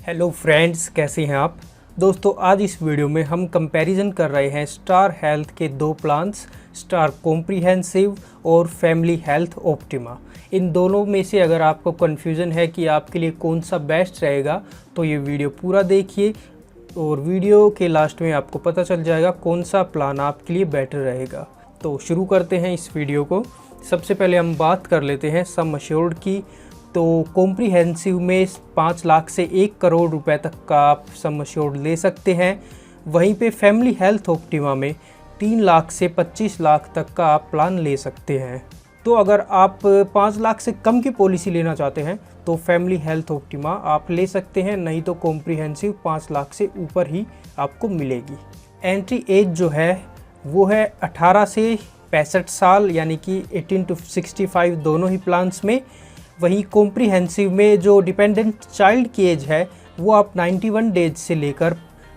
Hello friends, कैसे हैं आप दोस्तों। आज इस वीडियो में हम कंपैरिजन कर रहे हैं स्टार हेल्थ के दो प्लान्स, स्टार कॉम्प्रिहेंसिव और फैमिली हेल्थ ऑप्टिमा। इन दोनों में से अगर आपको कन्फ्यूज़न है कि आपके लिए कौन सा बेस्ट रहेगा तो ये वीडियो पूरा देखिए और वीडियो के लास्ट में आपको पता चल जाएगा कौन सा प्लान आपके लिए बेटर रहेगा। तो शुरू करते हैं इस वीडियो को। सबसे पहले हम बात कर लेते हैं सम अश्योर्ड की। तो कॉम्प्रिहेंसिव में 5 लाख से 1 करोड़ रुपए तक का आप सम अश्योर्ड ले सकते हैं। वहीं पे फैमिली हेल्थ ऑप्टिमा में 3 लाख से 25 लाख तक का आप प्लान ले सकते हैं। तो अगर आप 5 लाख से कम की पॉलिसी लेना चाहते हैं तो फैमिली हेल्थ ऑप्टिमा आप ले सकते हैं, नहीं तो कॉम्प्रिहेंसिव 5 लाख से ऊपर ही आपको मिलेगी। एंट्री एज जो है वो है 18 से 65 साल, यानी कि 18 to 65 दोनों ही प्लान्स में। वहीं कॉम्प्रिहेंसिव में जो डिपेंडेंट चाइल्ड की एज है वो आप 91 डेज से लेकर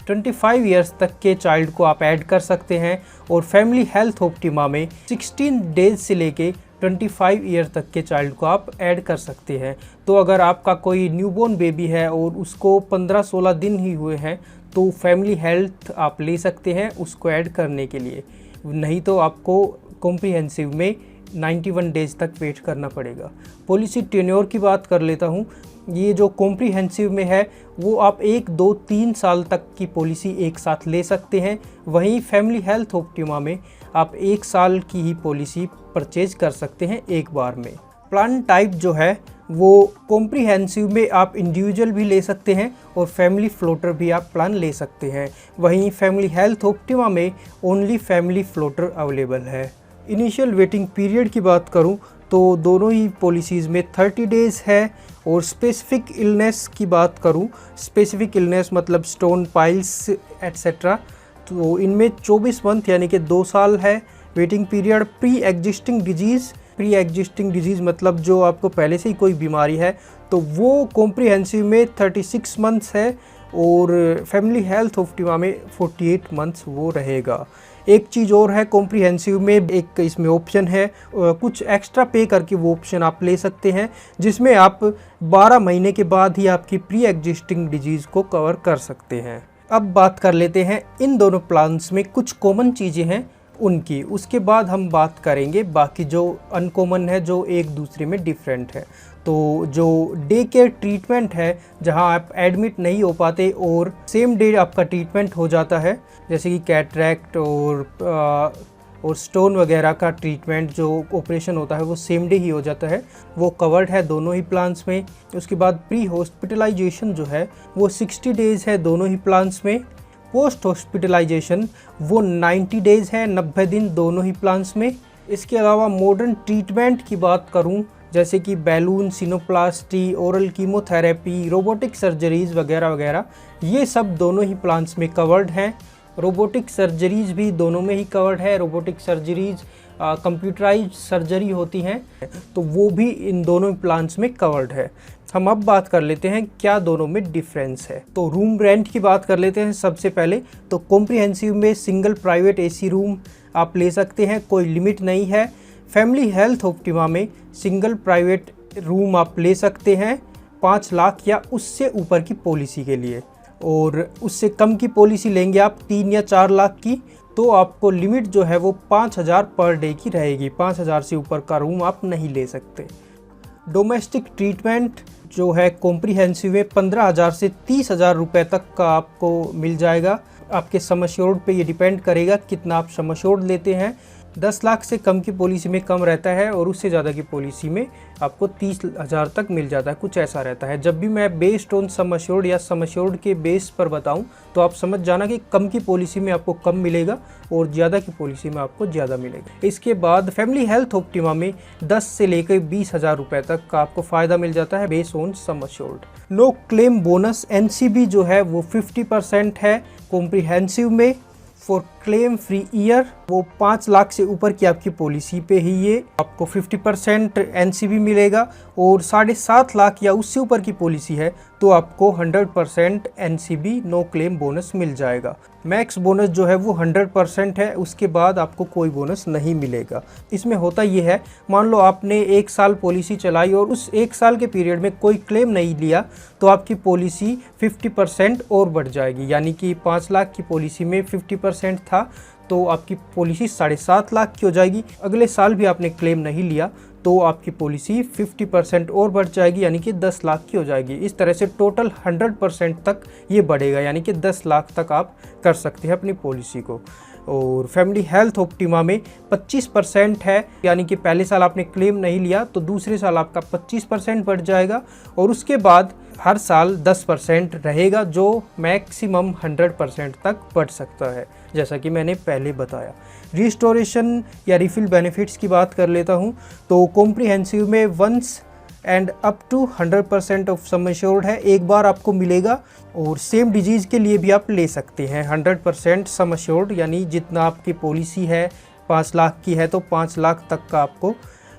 25 ईयर्स तक के चाइल्ड को आप ऐड कर सकते हैं। और फैमिली हेल्थ ऑप्टिमा में 16 डेज से लेके 25 ईयर तक के चाइल्ड को आप ऐड कर सकते हैं। तो अगर आपका कोई न्यूबॉर्न बेबी है और उसको 15-16 दिन ही हुए हैं तो फैमिली हेल्थ आप ले सकते हैं उसको ऐड करने के लिए, नहीं तो आपको कॉम्प्रिहेंसिव में 91 डेज तक वेट करना पड़ेगा। पॉलिसी टेन्योर की बात कर लेता हूँ। ये जो कॉम्प्रिहेंसिव में है वो आप 1, 2, 3 साल तक की पॉलिसी एक साथ ले सकते हैं। वहीं फैमिली हेल्थ ऑप्टिमा में आप 1 साल की ही पॉलिसी परचेज कर सकते हैं एक बार में। प्लान टाइप जो है वो कॉम्प्रिहेंसिव में आप इंडिविजुअल भी ले सकते हैं और फैमिली फ्लोटर भी आप प्लान ले सकते हैं। वहीं फैमिली हेल्थ ऑप्टिमा में ओनली फैमिली फ्लोटर अवेलेबल है। इनिशियल वेटिंग पीरियड की बात करूं तो दोनों ही पॉलिसीज़ में 30 डेज़ है। और स्पेसिफिक इलनेस की बात करूं, स्पेसिफिक इलनेस मतलब स्टोन पाइल्स एट्सेट्रा, तो इनमें 24 मंथ यानी कि 2 साल है waiting period. Pre existing disease मतलब जो आपको पहले से ही कोई बीमारी है तो वो कॉम्प्रिहेंसिव में 36 मंथ्स है और फैमिली हेल्थ ऑप्टिमा में 48 मंथ्स वो रहेगा। एक चीज़ और है, कॉम्प्रिहेंसिव में एक इसमें ऑप्शन है, कुछ एक्स्ट्रा पे करके वो ऑप्शन आप ले सकते हैं जिसमें आप 12 महीने के बाद ही आपकी प्री एग्जिस्टिंग डिजीज़ को कवर कर सकते हैं। अब बात कर लेते हैं इन दोनों प्लान्स में कुछ कॉमन चीज़ें हैं उनकी, उसके बाद हम बात करेंगे बाकी जो अनकॉमन है जो एक दूसरे में डिफरेंट है। तो जो डे केयर ट्रीटमेंट है जहां आप एडमिट नहीं हो पाते और सेम डे आपका ट्रीटमेंट हो जाता है, जैसे कि कैटरैक्ट और स्टोन वगैरह का ट्रीटमेंट जो ऑपरेशन होता है वो सेम डे ही हो जाता है, वो कवर्ड है दोनों ही प्लान्स में। उसके बाद प्री हॉस्पिटलाइजेशन जो है वो 60 डेज़ है दोनों ही प्लान्स में। पोस्ट हॉस्पिटलाइजेशन वो 90 डेज़ है, 90 दिन दोनों ही प्लान्स में। इसके अलावा मॉडर्न ट्रीटमेंट की बात करूं जैसे कि balloon, sinoplasty, oral chemotherapy, robotic surgeries वगैरह वगैरह, ये सब दोनों ही प्लान्स में कवर्ड हैं। रोबोटिक सर्जरीज़ भी दोनों में ही कवर्ड है। रोबोटिक सर्जरीज़ कंप्यूटराइज सर्जरी होती हैं तो वो भी इन दोनों प्लान्स में कवर्ड है। हम अब बात कर लेते हैं क्या दोनों में डिफरेंस है। तो रूम रेंट की बात कर लेते हैं सबसे पहले। तो कॉम्प्रिहेंसिव में सिंगल प्राइवेट एसी रूम आप ले सकते हैं, कोई लिमिट नहीं है। फैमिली हेल्थ ऑप्टिमा में सिंगल प्राइवेट रूम आप ले सकते हैं 5 लाख या उससे ऊपर की पॉलिसी के लिए, और उससे कम की पॉलिसी लेंगे आप 3 या 4 लाख की तो आपको लिमिट जो है वो 5,000 पर डे की रहेगी। 5,000 से ऊपर का रूम आप नहीं ले सकते। डोमेस्टिक ट्रीटमेंट जो है कॉम्प्रिहेंसिव में 15,000 से 30,000 रुपये तक का आपको मिल जाएगा। आपके सम अश्योर्ड पे ये डिपेंड करेगा कितना आप सम अश्योर्ड लेते हैं। 10 लाख से कम की पॉलिसी में कम रहता है और उससे ज़्यादा की पॉलिसी में आपको 30,000 तक मिल जाता है, कुछ ऐसा रहता है। जब भी मैं बेस्ड ऑन सम अश्योर्ड या सम अश्योर्ड के बेस पर बताऊं तो आप समझ जाना कि कम की पॉलिसी में आपको कम मिलेगा और ज़्यादा की पॉलिसी में आपको ज़्यादा मिलेगा। इसके बाद फैमिली हेल्थ ऑप्टिमा में 10 से लेकर 20,000 रुपये तक का आपको फ़ायदा मिल जाता है based on sum assured. No claim bonus NCB जो है वो 50% है कॉम्प्रिहेंसिव में। फॉर क्लेम फ्री ईयर वो 5 लाख से ऊपर की आपकी पॉलिसी पे ही ये आपको 50% एनसीबी मिलेगा, और 7.5 लाख या उससे ऊपर की पॉलिसी है तो आपको 100% एनसीबी नो क्लेम बोनस मिल जाएगा। मैक्स बोनस जो है वो 100% है, उसके बाद आपको कोई बोनस नहीं मिलेगा। इसमें होता ये है, मान लो आपने 1 साल पॉलिसी चलाई और उस 1 साल के पीरियड में कोई क्लेम नहीं लिया तो आपकी पॉलिसी 50% और बढ़ जाएगी, यानी कि 5 लाख की पॉलिसी में 50% था तो आपकी पॉलिसी 7.5 लाख की हो जाएगी। अगले साल भी आपने क्लेम नहीं लिया तो आपकी पॉलिसी 50% और बढ़ जाएगी, यानी कि 10 लाख की हो जाएगी। इस तरह से टोटल 100% तक ये बढ़ेगा, यानी कि 10 लाख तक आप कर सकते हैं अपनी पॉलिसी को। और फैमिली हेल्थ ऑप्टिमा में 25% है, यानी कि पहले साल आपने क्लेम नहीं लिया तो दूसरे साल आपका 25% बढ़ जाएगा, और उसके बाद हर साल 10% रहेगा, जो मैक्सिमम 100% तक बढ़ सकता है, जैसा कि मैंने पहले बताया। रिस्टोरेशन या रिफिल बेनिफिट्स की बात कर लेता हूँ तो कॉम्प्रिहेंसिव में once and up to 100% of sum assured है, एक बार आपको मिलेगा, और सेम डिजीज़ के लिए भी आप ले सकते हैं 100% सम एश्योर्ड, यानी जितना आपकी पॉलिसी है 5 लाख की है तो 5 लाख तक का आपको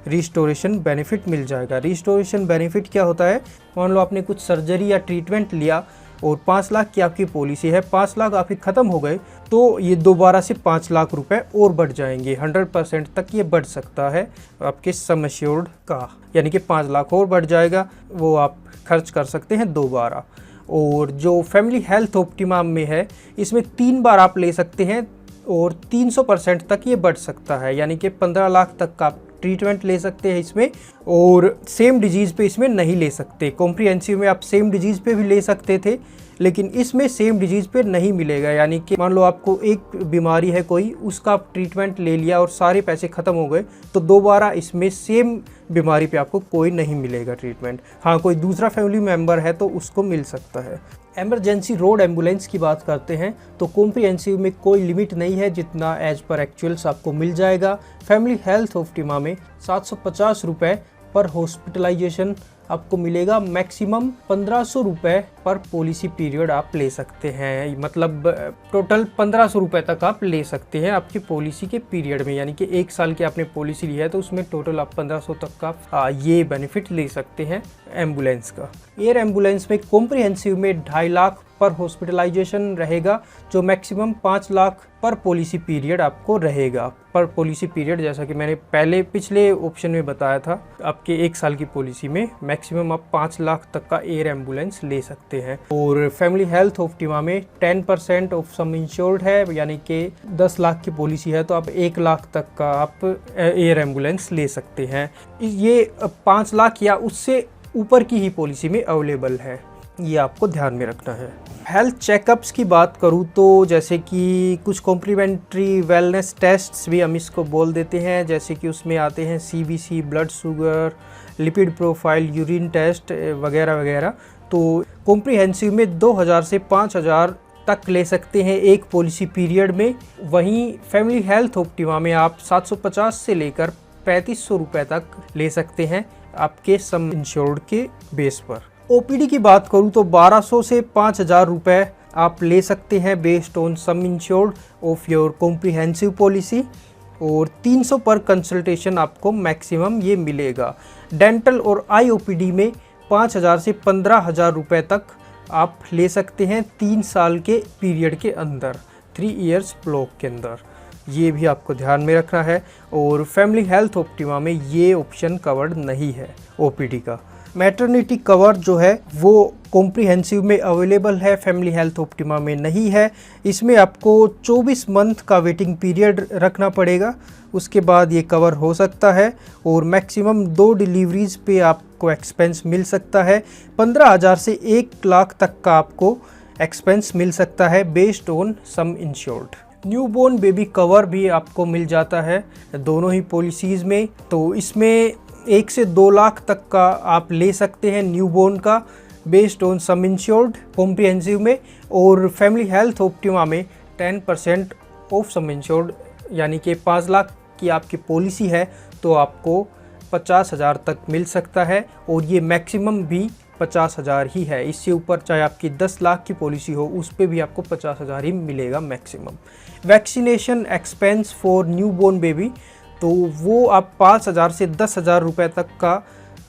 रिस्टोरेशन बेनिफिट मिल जाएगा। रिस्टोरेशन बेनिफिट क्या होता है, मान लो आपने कुछ सर्जरी या ट्रीटमेंट लिया और 5 लाख की आपकी पॉलिसी है, 5 लाख आपके ख़त्म हो गए तो ये दोबारा से 5 लाख रुपए और बढ़ जाएंगे, 100% तक ये बढ़ सकता है आपके सम एश्योर्ड का, यानी कि 5 लाख और बढ़ जाएगा, वो आप खर्च कर सकते हैं दोबारा। और जो फैमिली हेल्थ ऑप्टिमा में है इसमें 3 बार आप ले सकते हैं और 300% तक ये बढ़ सकता है, यानी कि 15 लाख तक का आप ट्रीटमेंट ले सकते हैं इसमें, और सेम डिजीज़ पे इसमें नहीं ले सकते। कॉम्प्रिहेंसिव में आप सेम डिजीज़ पे भी ले सकते थे, लेकिन इसमें सेम डिजीज़ पे नहीं मिलेगा, यानी कि मान लो आपको एक बीमारी है कोई, उसका आप ट्रीटमेंट ले लिया और सारे पैसे ख़त्म हो गए तो दोबारा इसमें सेम बीमारी पे आपको कोई नहीं मिलेगा ट्रीटमेंट। हाँ, कोई दूसरा फैमिली मेम्बर है तो उसको मिल सकता है। एमरजेंसी रोड एम्बुलेंस की बात करते हैं तो कॉम्प्रिहेंसिव में कोई लिमिट नहीं है, जितना एज पर एक्चुअल्स आपको मिल जाएगा। फैमिली हेल्थ ऑप्टिमा में 750 रुपये पर हॉस्पिटलाइजेशन आपको मिलेगा, मैक्सिमम 1500 रुपये पर पॉलिसी पीरियड आप ले सकते हैं, मतलब टोटल 1500 रुपये तक आप ले सकते हैं आपकी पॉलिसी के पीरियड में, यानी कि 1 साल की आपने पॉलिसी ली है तो उसमें टोटल आप 1500 तक का ये बेनिफिट ले सकते हैं एम्बुलेंस का। एयर एम्बुलेंस में कॉम्प्रिहेंसिव में 2.5 लाख पर हॉस्पिटलाइजेशन रहेगा, जो मैक्सिमम 5 लाख पर पॉलिसी पीरियड आपको रहेगा। पर पॉलिसी पीरियड जैसा कि मैंने पहले पिछले ऑप्शन में बताया था, आपके 1 साल की पॉलिसी में मैक्सिमम आप 5 लाख तक का एयर एम्बुलेंस ले सकते हैं। और फैमिली हेल्थ ऑप्टिमा में 10% ऑफ सम इंश्योर्ड है, यानी कि 10 लाख की पॉलिसी है तो आप 1 लाख तक का आप एयर एम्बुलेंस ले सकते हैं। ये 5 लाख या उससे ऊपर की ही पॉलिसी में अवेलेबल है, ये आपको ध्यान में रखना है। हेल्थ चेकअप्स की बात करूँ तो जैसे कि कुछ कॉम्प्लीमेंट्री वेलनेस टेस्ट्स भी हम इसको बोल देते हैं, जैसे कि उसमें आते हैं CBC, blood sugar, lipid profile, urine test वगैरह वगैरह। तो कॉम्प्रिहेंसिव में 2000 से 5000 तक ले सकते हैं एक पॉलिसी पीरियड में, वहीं फैमिली हेल्थ ऑप्टिमा में आप 750 से लेकर 3500 रुपये तक ले सकते हैं आपके सम इंश्योर्ड के बेस पर। OPD की बात करूँ तो 1200 से 5000 रुपये आप ले सकते हैं based on some insured of your comprehensive policy, और 300 पर कंसल्टेशन आपको मैक्सिमम ये मिलेगा। डेंटल और IOPD में 5000 से 15000 रुपये तक आप ले सकते हैं 3 साल के पीरियड के अंदर, 3 इयर्स ब्लॉक के अंदर, ये भी आपको ध्यान में रखना है। और फैमिली हेल्थ ऑप्टिमा में ये ऑप्शन कवर्ड नहीं है OPD का। मैटरनिटी कवर जो है वो कॉम्प्रिहेंसिव में अवेलेबल है, फैमिली हेल्थ ऑप्टिमा में नहीं है। इसमें आपको 24 मंथ का वेटिंग पीरियड रखना पड़ेगा, उसके बाद ये कवर हो सकता है, और मैक्सिमम 2 डिलीवरीज पे आपको एक्सपेंस मिल सकता है। 15,000 से 1 लाख तक का आपको एक्सपेंस मिल सकता है based on some insured. Newborn baby cover भी आपको मिल जाता है दोनों ही पॉलिसीज़ में, तो इसमें 1 से 2 लाख तक का आप ले सकते हैं न्यूबॉर्न का based on some insured comprehensive में। और फैमिली हेल्थ ऑप्टिमा में 10% ऑफ सम इंश्योर्ड, यानी कि 5 लाख की आपकी पॉलिसी है तो आपको 50,000 तक मिल सकता है, और ये मैक्सिमम भी 50,000 ही है। इससे ऊपर चाहे आपकी 10 लाख की पॉलिसी हो, उस पे भी आपको 50,000 ही मिलेगा maximum. Vaccination expense for newborn baby, तो वो आप 5,000 से 10,000 रुपये तक का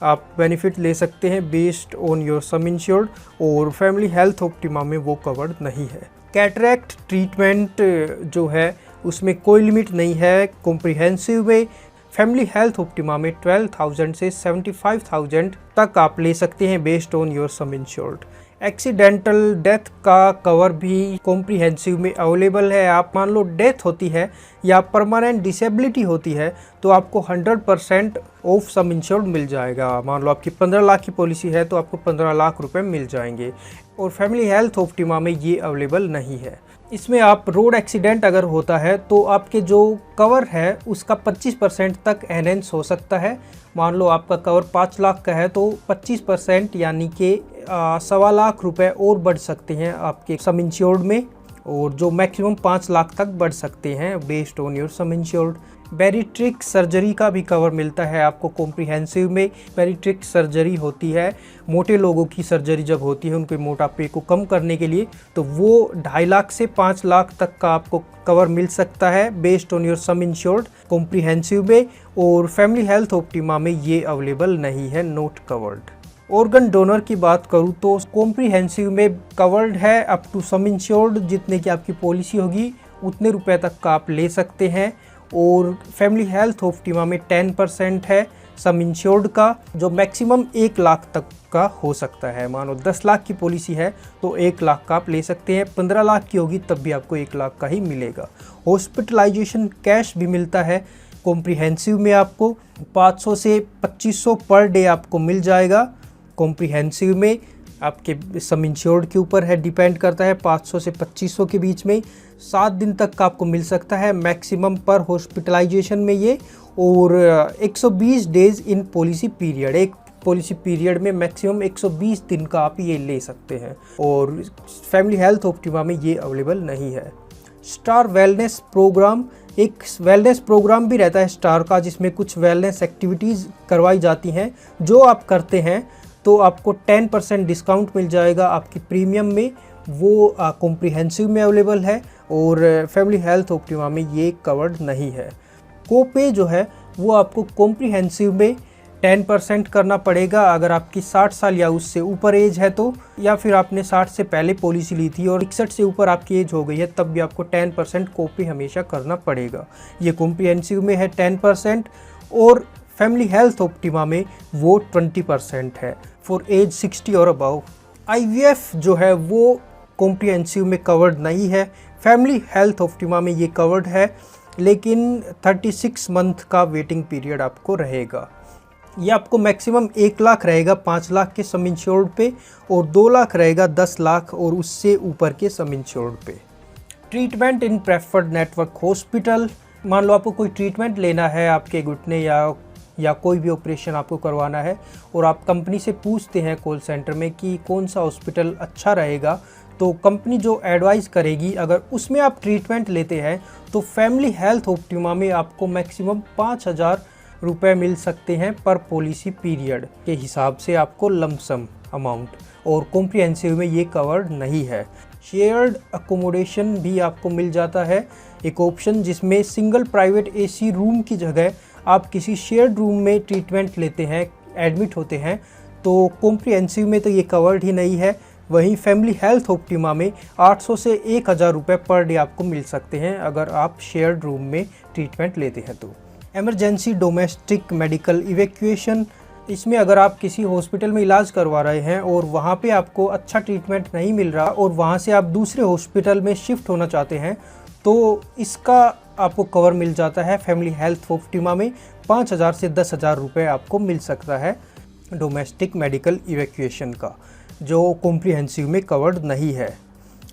आप बेनिफिट ले सकते हैं based on your sum insured, और फैमिली हेल्थ ऑप्टिमा में वो कवर्ड नहीं है। कैटरैक्ट ट्रीटमेंट जो है उसमें कोई लिमिट नहीं है। कॉम्प्रिहेंसिव में फैमिली हेल्थ ऑप्टिमा में 12,000 से 75,000 तक आप ले सकते हैं based on your sum insured. Accidental death का कवर भी कॉम्प्रिहेंसिव में अवेलेबल है। आप मान लो डेथ होती है या परमानेंट डिसेबिलिटी होती है तो आपको 100% ऑफ सम इंश्योर्ड मिल जाएगा। मान लो आपकी 15 लाख की पॉलिसी है तो आपको 15 लाख रुपए मिल जाएंगे, और फैमिली हेल्थ ऑप्टिमा में ये अवेलेबल नहीं है। इसमें आप रोड एक्सीडेंट अगर होता है तो आपके जो कवर है उसका 25% तक एनहेंस हो सकता है। मान लो आपका कवर 5 लाख का है तो 25% यानी कि 1.25 लाख रुपए और बढ़ सकते हैं आपके सम इंश्योर्ड में, और जो मैक्सिमम 5 लाख तक बढ़ सकते हैं based on your sum insured. Bariatric surgery का भी कवर मिलता है आपको कॉम्प्रिहेंसिव में। बैरिट्रिक सर्जरी होती है, मोटे लोगों की सर्जरी जब होती है उनके मोटापे को कम करने के लिए, तो वो 2.5 लाख से 5 लाख तक का आपको कवर मिल सकता है based on your sum insured comprehensive में, और फैमिली हेल्थ ऑप्टिमा में ये अवेलेबल नहीं है, नॉट कवर्ड। ऑर्गन डोनर की बात करूँ तो कॉम्प्रिहेंसिव में कवर्ड है अप टू सम इंश्योर्ड, जितने की आपकी पॉलिसी होगी उतने रुपए तक का आप ले सकते हैं, और फैमिली हेल्थ ऑप्टिमा में 10% है सम इंश्योर्ड का, जो मैक्सिमम 1 लाख तक का हो सकता है। मानो 10 लाख की पॉलिसी है तो 1 लाख का आप ले सकते हैं, 15 लाख की होगी तब भी आपको 1 लाख का ही मिलेगा। हॉस्पिटलाइजेशन कैश भी मिलता है कॉम्प्रिहेंसिव में, आपको 500 से 2500 पर डे आपको मिल जाएगा। कॉम्प्रिहेंसिव में आपके सम इंश्योर्ड के ऊपर है, डिपेंड करता है, 500 से 2500 के बीच में 7 दिन तक का आपको मिल सकता है मैक्सिमम पर हॉस्पिटलाइजेशन में ये, और 120 डेज इन पॉलिसी पीरियड, एक पॉलिसी पीरियड में मैक्सिमम 120 दिन का आप ये ले सकते हैं, और फैमिली हेल्थ ऑप्टिमा में ये अवेलेबल नहीं है। स्टार वेलनेस प्रोग्राम, एक वेलनेस प्रोग्राम भी रहता है स्टार का, जिसमें कुछ वेलनेस एक्टिविटीज़ करवाई जाती हैं। जो आप करते हैं तो आपको 10% डिस्काउंट मिल जाएगा आपकी प्रीमियम में, वो कॉम्प्रिहेंसिव में अवेलेबल है, और फैमिली हेल्थ ऑप्टिमा में ये कवर्ड नहीं है। कोपे जो है वो आपको कॉम्प्रिहेंसिव में 10% करना पड़ेगा अगर आपकी 60 साल या उससे ऊपर एज है तो, या फिर आपने 60 से पहले पॉलिसी ली थी और 61 से ऊपर आपकी एज हो गई है तब भी आपको 10% कोपे हमेशा करना पड़ेगा। ये कॉम्प्रिहेंसिव में है 10%, और फैमिली हेल्थ ऑप्टिमा में वो 20% है फॉर एज 60 और अबव। IVF जो है वो कॉम्प्रिहेंसिव में कवर्ड नहीं है, फैमिली हेल्थ ऑप्टिमा में ये कवर्ड है, लेकिन 36 मंथ का वेटिंग पीरियड आपको रहेगा। ये आपको मैक्सिमम 1 लाख रहेगा 5 लाख के सम इंश्योर्ड पे, और 2 लाख रहेगा 10 लाख और उससे ऊपर के सम इंश्योर्ड पे। ट्रीटमेंट इन प्रेफर्ड नेटवर्क हॉस्पिटल, मान लो आपको कोई ट्रीटमेंट लेना है आपके घुटने या कोई भी ऑपरेशन आपको करवाना है, और आप कंपनी से पूछते हैं कॉल सेंटर में कि कौन सा हॉस्पिटल अच्छा रहेगा, तो कंपनी जो एडवाइस करेगी अगर उसमें आप ट्रीटमेंट लेते हैं तो फैमिली हेल्थ ऑप्टिमा में आपको मैक्सिमम 5,000 रुपये मिल सकते हैं पर पॉलिसी पीरियड के हिसाब से आपको लमसम अमाउंट, और कॉम्प्रिहेंसिव में ये कवर्ड नहीं है। शेयर्ड अकोमोडेशन भी आपको मिल जाता है, एक ऑप्शन जिसमें सिंगल प्राइवेट AC रूम की जगह आप किसी शेयर्ड रूम में ट्रीटमेंट लेते हैं, एडमिट होते हैं, तो कॉम्प्रिहेंसिव में तो ये कवर्ड ही नहीं है। वहीं फैमिली हेल्थ ऑप्टिमा में 800 से 1,000 रुपये पर डे आपको मिल सकते हैं अगर आप शेयर्ड रूम में ट्रीटमेंट लेते हैं तो। एमरजेंसी डोमेस्टिक मेडिकल इवैक्यूएशन, इसमें अगर आप किसी हॉस्पिटल में इलाज करवा रहे हैं और वहाँ पे आपको अच्छा ट्रीटमेंट नहीं मिल रहा और वहाँ से आप दूसरे हॉस्पिटल में शिफ्ट होना चाहते हैं, तो इसका आपको कवर मिल जाता है फैमिली हेल्थ ऑप्टिमा में। 5,000 से 10,000 रुपये आपको मिल सकता है डोमेस्टिक मेडिकल इवैक्यूएशन का, जो कॉम्प्रिहेंसिव में कवर्ड नहीं है।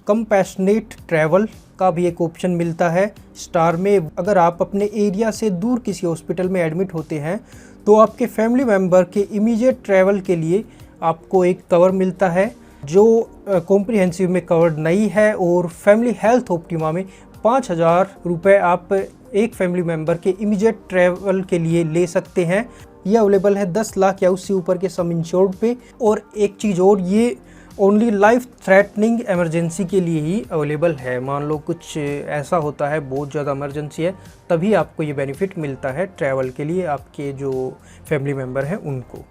कंपैशनेट ट्रैवल का भी एक ऑप्शन मिलता है स्टार में। अगर आप अपने एरिया से दूर किसी हॉस्पिटल में एडमिट होते हैं तो आपके फैमिली मेम्बर के इमीडिएट ट्रैवल के लिए आपको एक कवर मिलता है जो कॉम्प्रिहेंसिव में कवर्ड नहीं है, और फैमिली हेल्थ ऑप्टिमा में 5,000 रुपये आप एक फैमिली मेम्बर के इमीडिएट ट्रैवल के लिए ले सकते हैं ये अवेलेबल है 10 लाख या उससे ऊपर के सम इंश्योर्ड पे। और एक चीज़ और, ये ओनली लाइफ थ्रेटनिंग इमरजेंसी के लिए ही अवेलेबल है। मान लो कुछ ऐसा होता है, बहुत ज़्यादा इमरजेंसी है, तभी आपको ये बेनिफिट मिलता है ट्रैवल के लिए, आपके जो फैमिली मेम्बर हैं उनको।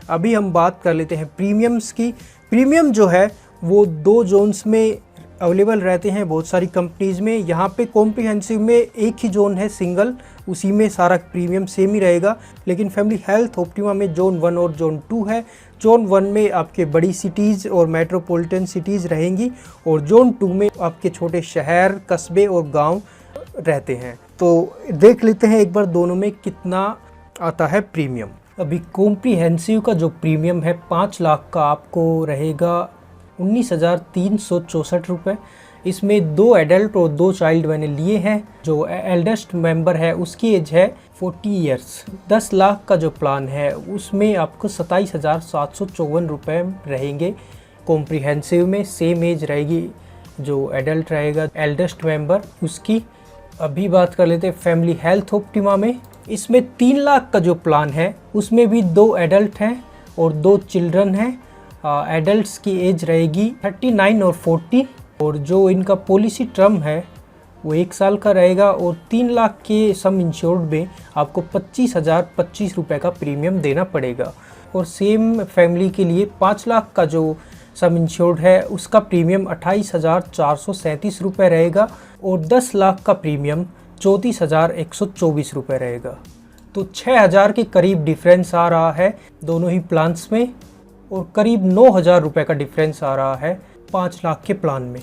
अभी हम बात कर लेते हैं प्रीमियम्स की। प्रीमियम जो है वो 2 जोन्स में अवेलेबल रहते हैं बहुत सारी कंपनीज़ में। यहाँ पे कॉम्प्रिहेंसिव में एक ही जोन है सिंगल, उसी में सारा प्रीमियम सेम ही रहेगा। लेकिन फैमिली हेल्थ ऑप्टिमा में जोन 1 और जोन 2 है। जोन 1 में आपके बड़ी सिटीज़ और मेट्रोपॉलिटन सिटीज़ रहेंगी और जोन 2 में आपके छोटे शहर, कस्बे और गांव रहते हैं। तो देख लेते हैं एक बार दोनों में कितना आता है प्रीमियम। अभी कॉम्प्रिहेंसिव का जो प्रीमियम है 5 लाख का आपको रहेगा 19,364 रुपये। इसमें 2 एडल्ट और 2 चाइल्ड मैंने लिए हैं। जो एल्डेस्ट मेंबर है उसकी एज है 40 ईयर्स। 10 लाख का जो प्लान है उसमें आपको 27,754 रुपये रहेंगे। कॉम्प्रिहेंसिव में सेम एज रहेगी, जो एडल्ट रहेगा एल्डेस्ट मेंबर उसकी। अभी बात कर लेते हैं फैमिली हेल्थ ऑप्टिमा में। इसमें 3 लाख का जो प्लान है उसमें भी 2 एडल्ट हैं और 2 चिल्ड्रन हैं। एडल्ट्स की एज रहेगी 39 और 40 और जो इनका पॉलिसी टर्म है वो 1 साल का रहेगा। और 3 लाख के सम इंश्योर्ड में आपको 25,025 रुपये का प्रीमियम देना पड़ेगा। और सेम फैमिली के लिए 5 लाख का जो सम इंश्योर्ड है उसका प्रीमियम 28,437 रुपये रहेगा और 10 लाख का प्रीमियम 34,124 रुपये रहेगा। तो 6,000 के करीब डिफरेंस आ रहा है दोनों ही प्लान्स में और करीब 9,000 रुपये का डिफरेंस आ रहा है 5 लाख के प्लान में।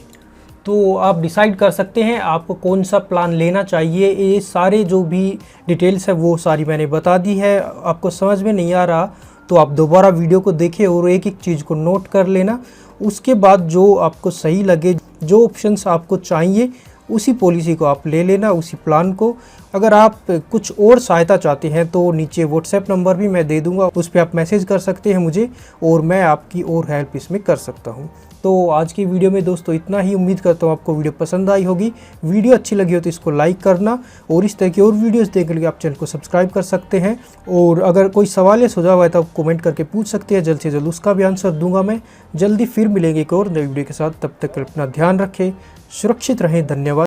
तो आप डिसाइड कर सकते हैं आपको कौन सा प्लान लेना चाहिए। ये सारे जो भी डिटेल्स है वो सारी मैंने बता दी है। आपको समझ में नहीं आ रहा तो आप दोबारा वीडियो को देखें और एक एक चीज़ को नोट कर लेना। उसके बाद जो आपको सही लगे, जो ऑप्शंस आपको चाहिए, उसी पॉलिसी को आप ले लेना, उसी प्लान को। अगर आप कुछ और सहायता चाहते हैं तो नीचे व्हाट्सएप नंबर भी मैं दे दूंगा, उस पर आप मैसेज कर सकते हैं मुझे और मैं आपकी और हेल्प इसमें कर सकता हूं। तो आज की वीडियो में दोस्तों इतना ही। उम्मीद करता हूं आपको वीडियो पसंद आई होगी। वीडियो अच्छी लगी हो तो इसको लाइक करना और इस तरह की और वीडियोस देखने के लिए आप चैनल को सब्सक्राइब कर सकते हैं। और अगर कोई सवाल या सुझाव है तो आप कमेंट करके पूछ सकते हैं, जल्द से जल्द उसका भी आंसर दूंगा मैं। जल्दी फिर मिलेंगे एक और नई वीडियो के साथ, तब तक अपना ध्यान रखें, सुरक्षित रहें। धन्यवाद।